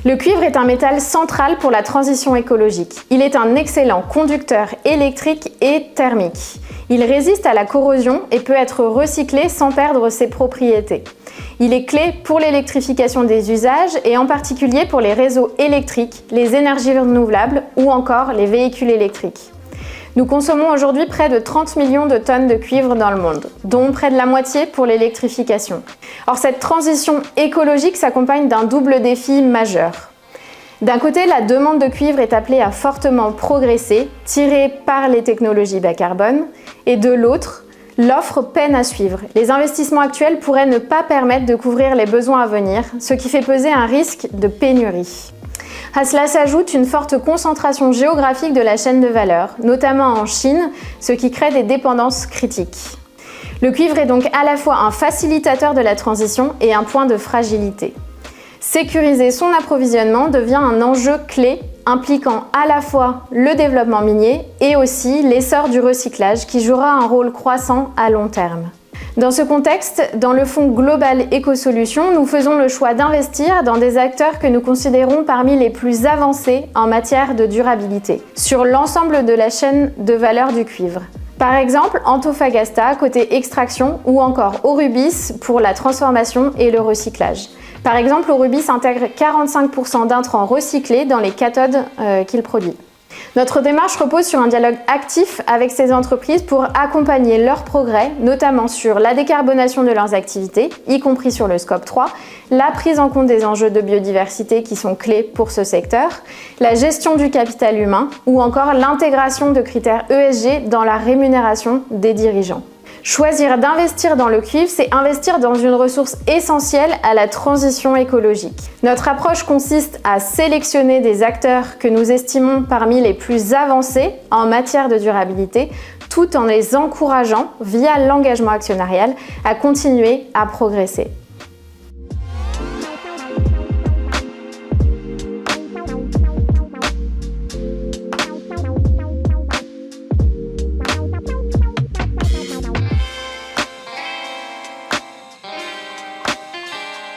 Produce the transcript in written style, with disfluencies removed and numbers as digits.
Le cuivre est un métal central pour la transition écologique. Il est un excellent conducteur électrique et thermique. Il résiste à la corrosion et peut être recyclé sans perdre ses propriétés. Il est clé pour l'électrification des usages et en particulier pour les réseaux électriques, les énergies renouvelables ou encore les véhicules électriques. Nous consommons aujourd'hui près de 30 millions de tonnes de cuivre dans le monde, dont près de la moitié pour l'électrification. Or, cette transition écologique s'accompagne d'un double défi majeur. D'un côté, la demande de cuivre est appelée à fortement progresser, tirée par les technologies bas carbone, et de l'autre, l'offre peine à suivre. Les investissements actuels pourraient ne pas permettre de couvrir les besoins à venir, ce qui fait peser un risque de pénurie. À cela s'ajoute une forte concentration géographique de la chaîne de valeur, notamment en Chine, ce qui crée des dépendances critiques. Le cuivre est donc à la fois un facilitateur de la transition et un point de fragilité. Sécuriser son approvisionnement devient un enjeu clé impliquant à la fois le développement minier et aussi l'essor du recyclage qui jouera un rôle croissant à long terme. Dans ce contexte, dans le fonds Global Éco-Solutions, nous faisons le choix d'investir dans des acteurs que nous considérons parmi les plus avancés en matière de durabilité, sur l'ensemble de la chaîne de valeur du cuivre. Par exemple, Antofagasta côté extraction ou encore Aurubis pour la transformation et le recyclage. Par exemple, Aurubis intègre 45% d'intrants recyclés dans les cathodes qu'il produit. Notre démarche repose sur un dialogue actif avec ces entreprises pour accompagner leurs progrès, notamment sur la décarbonation de leurs activités, y compris sur le scope 3, la prise en compte des enjeux de biodiversité qui sont clés pour ce secteur, la gestion du capital humain ou encore l'intégration de critères ESG dans la rémunération des dirigeants. Choisir d'investir dans le cuivre, c'est investir dans une ressource essentielle à la transition écologique. Notre approche consiste à sélectionner des acteurs que nous estimons parmi les plus avancés en matière de durabilité, tout en les encourageant, via l'engagement actionnarial, à continuer à progresser.